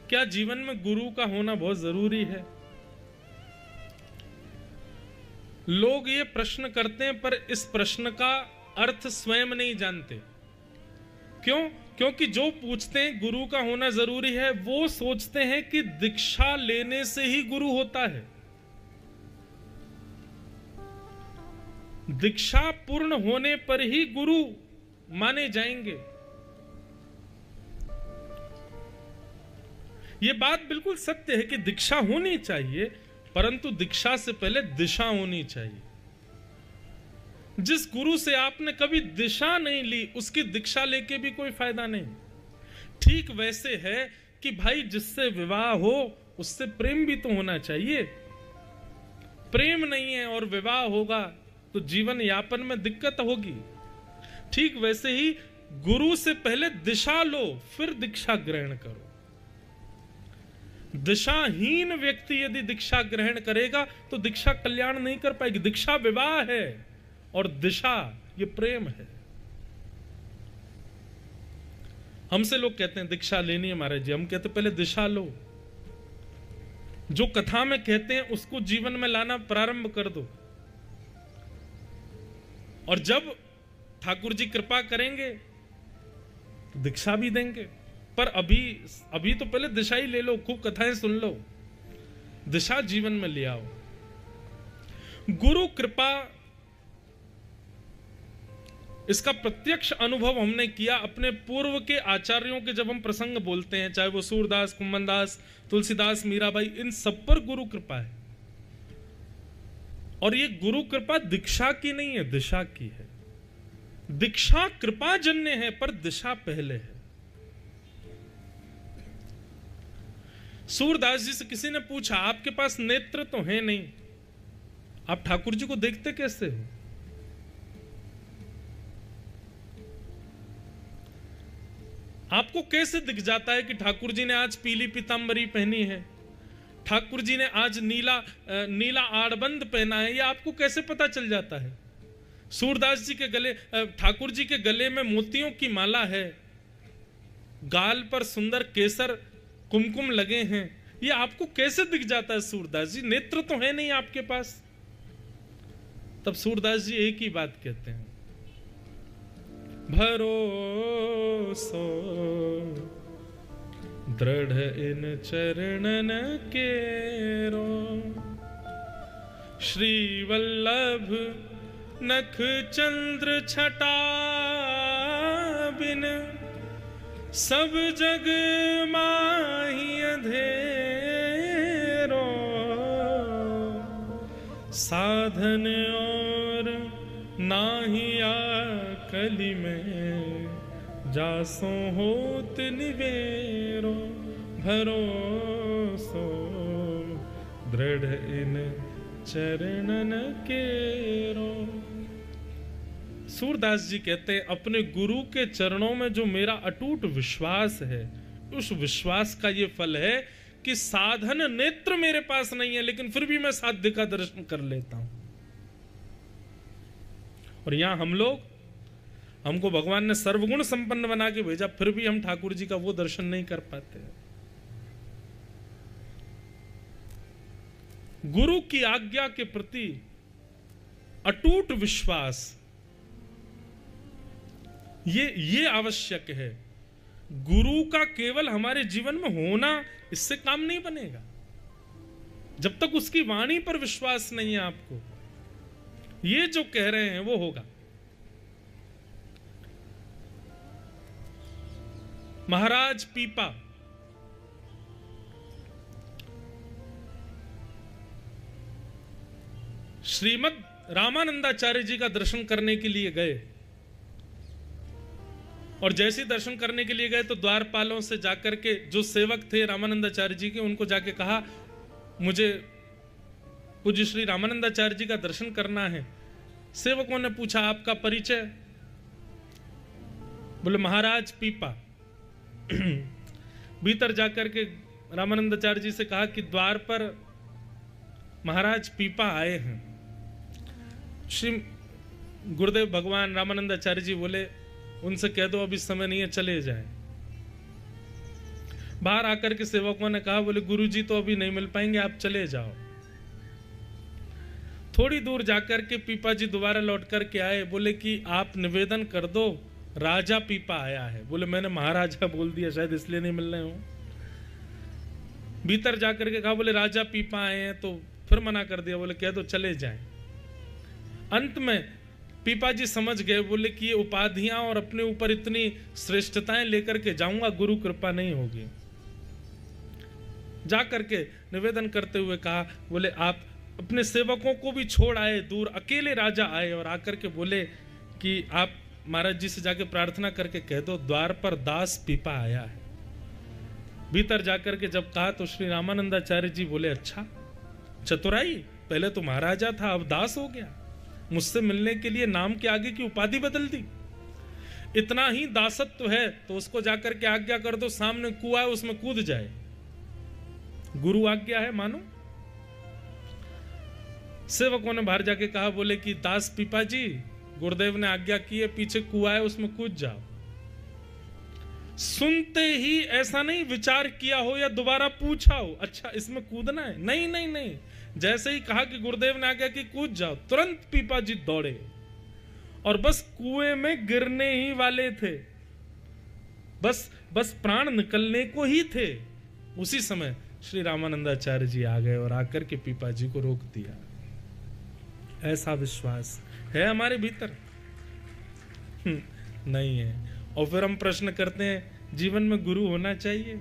क्या जीवन में गुरु का होना बहुत जरूरी है? लोग ये प्रश्न करते हैं पर इस प्रश्न का अर्थ स्वयं नहीं जानते। क्यों? क्योंकि जो पूछते हैं गुरु का होना जरूरी है, वो सोचते हैं कि दीक्षा लेने से ही गुरु होता है। दीक्षा पूर्ण होने पर ही गुरु माने जाएंगे। यह बात बिल्कुल सत्य है कि दीक्षा होनी चाहिए, परंतु दीक्षा से पहले दिशा होनी चाहिए। जिस गुरु से आपने कभी दिशा नहीं ली, उसकी दीक्षा लेके भी कोई फायदा नहीं। ठीक वैसे है कि भाई जिससे विवाह हो उससे प्रेम भी तो होना चाहिए। प्रेम नहीं है और विवाह होगा तो जीवन यापन में दिक्कत होगी। ठीक वैसे ही गुरु से पहले दिशा लो, फिर दीक्षा ग्रहण करो। दिशाहीन व्यक्ति यदि दीक्षा ग्रहण करेगा तो दीक्षा कल्याण नहीं कर पाएगी। दीक्षा विवाह है और दिशा ये प्रेम है। हमसे लोग कहते हैं दीक्षा लेनी है महाराज जी, हम कहते पहले दिशा लो। जो कथा में कहते हैं उसको जीवन में लाना प्रारंभ कर दो, और जब ठाकुर जी कृपा करेंगे तो दीक्षा भी देंगे। पर अभी तो पहले दिशा ही ले लो, खूब कथाएं सुन लो, दिशा जीवन में ले आओ। गुरु कृपा, इसका प्रत्यक्ष अनुभव हमने किया अपने पूर्व के आचार्यों के। जब हम प्रसंग बोलते हैं, चाहे वो सूरदास, कुम्मनदास, तुलसीदास, मीराबाई, इन सब पर गुरु कृपा है। और ये गुरु कृपा दीक्षा की नहीं है, दिशा की है। दीक्षा कृपा जन्य है पर दिशा पहले है। सूरदास जी से किसी ने पूछा, आपके पास नेत्र तो है नहीं, आप ठाकुर जी को देखते कैसे हो? आपको कैसे दिख जाता है कि ठाकुर जी ने आज पीली पीतांबरी पहनी है, ठाकुर जी ने आज नीला आड़बंद पहना है? ये आपको कैसे पता चल जाता है? सूरदास जी के गले, ठाकुर जी के गले में मोतियों की माला है, गाल पर सुंदर केसर कुमकुम लगे हैं, ये आपको कैसे दिख जाता है सूरदास जी? नेत्र तो है नहीं आपके पास। तब सूरदास जी एक ही बात कहते हैं, भरोसो दृढ़ इन चरणन केरो, श्री वल्लभ नख चंद्र छटा बिन, सब जग माही अंधेरो, साधन और नाही आकली में, जासो होत निवेरो, भरोसो दृढ़ इन चरणन केरो। सूरदास जी कहते हैं, अपने गुरु के चरणों में जो मेरा अटूट विश्वास है, उस विश्वास का ये फल है कि साधन नेत्र मेरे पास नहीं है, लेकिन फिर भी मैं साध्य का दर्शन कर लेता हूं। और यहां हमको भगवान ने सर्वगुण संपन्न बना के भेजा, फिर भी हम ठाकुर जी का वो दर्शन नहीं कर पाते। गुरु की आज्ञा के प्रति अटूट विश्वास ये आवश्यक है। गुरु का केवल हमारे जीवन में होना, इससे काम नहीं बनेगा। जब तक उसकी वाणी पर विश्वास नहीं है आपको, ये जो कह रहे हैं वो होगा। महाराज पीपा श्रीमद रामानंदाचार्य जी का दर्शन करने के लिए गए, और जैसे दर्शन करने के लिए गए तो द्वारपालों से जाकर के जो सेवक थे रामानंदाचार्य जी के, उनको जाके कहा, मुझे पूज्य श्री रामानंदाचार्य जी का दर्शन करना है। सेवकों ने पूछा, आपका परिचय? बोले महाराज पीपा। भीतर जाकर के रामानंदाचार्य जी से कहा कि द्वार पर महाराज पीपा आए हैं। श्री गुरुदेव भगवान रामानंदाचार्य जी बोले, उनसे कह दो अभी समय नहीं है, चले जाए। बाहर आकर के सेवकों ने कहा, बोले गुरुजी तो अभी नहीं मिल पाएंगे, आप चले जाओ। थोड़ी दूर जाकर के पीपा जी दोबारा लौट कर के आए, बोले कि आप निवेदन कर दो, राजा पीपा आया है। बोले मैंने महाराजा बोल दिया, शायद इसलिए नहीं मिल रहे हो। भीतर जाकर के कहा, बोले राजा पीपा आए हैं, तो फिर मना कर दिया, बोले कह दो चले जाएं। अंत में पीपा जी समझ गए, बोले कि ये उपाधियां और अपने ऊपर इतनी श्रेष्ठताएं लेकर के जाऊंगा, गुरु कृपा नहीं होगी। जाकर के निवेदन करते हुए कहा, बोले आप अपने सेवकों को भी छोड़ आए दूर, अकेले राजा आए और आकर के बोले कि आप महाराज जी से जाके प्रार्थना करके कह दो, द्वार पर दास पीपा आया है। भीतर जाकर के जब कहा तो श्री रामानंदाचार्य जी बोले, अच्छा चतुराई, पहले तो महाराजा था, अब दास हो गया, मुझसे मिलने के लिए नाम के आगे की उपाधि बदल दी। इतना ही दासत्व है तो उसको जाकर के आज्ञा कर दो, सामने कुआं है उसमें कूद जाए, गुरु आज्ञा है मानो। सेवकों ने बाहर जाके कहा, बोले कि दास पीपा जी, गुरुदेव ने आज्ञा की है, पीछे कुआं है उसमें कूद जाओ। सुनते ही ऐसा नहीं विचार किया हो या दोबारा पूछा हो, अच्छा इसमें कूदना है, नहीं नहीं नहीं, जैसे ही कहा कि गुरुदेव ने आज्ञा की कूद जाओ, तुरंत पीपा जी दौड़े और बस कुएं में गिरने ही वाले थे, बस प्राण निकलने को ही थे। उसी समय श्री रामानंदाचार्य जी आ गए और आकर के पीपा जी को रोक दिया। ऐसा विश्वास है हमारे भीतर? नहीं है। और फिर हम प्रश्न करते हैं, जीवन में गुरु होना चाहिए?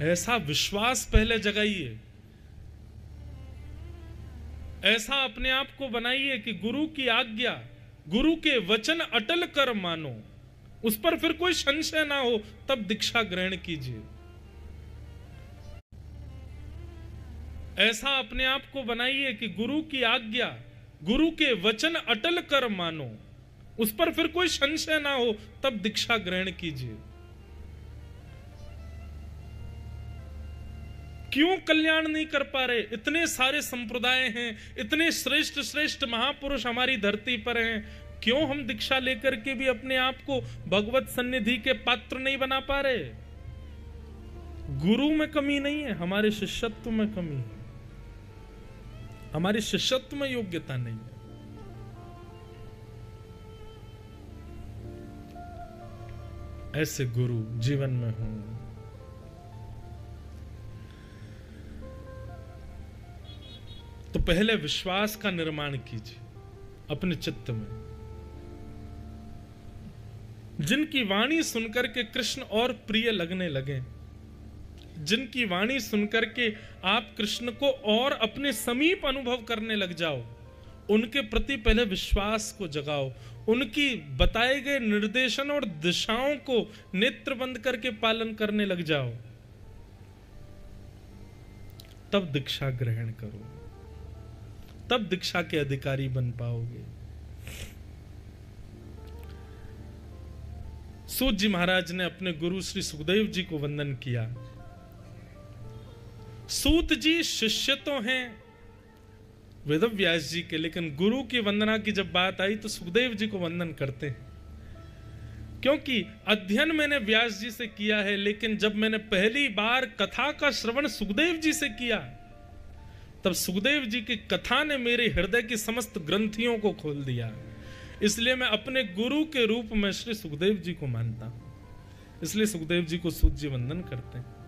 ऐसा विश्वास पहले जगाइए, ऐसा अपने आप को बनाइए कि गुरु की आज्ञा, गुरु के वचन अटल कर मानो, उस पर फिर कोई संशय ना हो, तब दीक्षा ग्रहण कीजिए। ऐसा अपने आप को बनाइए कि गुरु की आज्ञा, गुरु के वचन अटल कर मानो, उस पर फिर कोई संशय ना हो, तब दीक्षा ग्रहण कीजिए। क्यों कल्याण नहीं कर पा रहे? इतने सारे संप्रदाय हैं, इतने श्रेष्ठ श्रेष्ठ महापुरुष हमारी धरती पर हैं, क्यों हम दीक्षा लेकर के भी अपने आप को भगवत सन्निधि के पात्र नहीं बना पा रहे? गुरु में कमी नहीं है, हमारे शिष्यत्व में कमी है, हमारी शिष्यत्व में योग्यता नहीं है। ऐसे गुरु जीवन में हो। तो पहले विश्वास का निर्माण कीजिए अपने चित्त में। जिनकी वाणी सुनकर के कृष्ण और प्रिय लगने लगे, जिनकी वाणी सुनकर के आप कृष्ण को और अपने समीप अनुभव करने लग जाओ, उनके प्रति पहले विश्वास को जगाओ, उनकी बताए गए निर्देशन और दिशाओं को नेत्र बंद करके पालन करने लग जाओ, तब दीक्षा ग्रहण करो, तब दीक्षा के अधिकारी बन पाओगे। सूत जी महाराज ने अपने गुरु श्री सुखदेव जी को वंदन किया। सूत जी शिष्य तो हैं वेदव्यास जी के, लेकिन गुरु की वंदना की जब बात आई तो सुखदेव जी को वंदन करते हैं, क्योंकि अध्ययन मैंने व्यास जी से किया है, लेकिन जब मैंने पहली बार कथा का श्रवण सुखदेव जी से किया, तब सुखदेव जी की कथा ने मेरे हृदय की समस्त ग्रंथियों को खोल दिया। इसलिए मैं अपने गुरु के रूप में श्री सुखदेव जी को मानता हूं। इसलिए सुखदेव जी को सूत जी वंदन करते हैं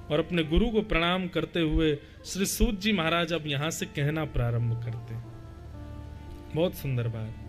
और अपने गुरु को प्रणाम करते हुए श्री सूत जी महाराज अब यहां से कहना प्रारंभ करते हैं। बहुत सुंदर बात।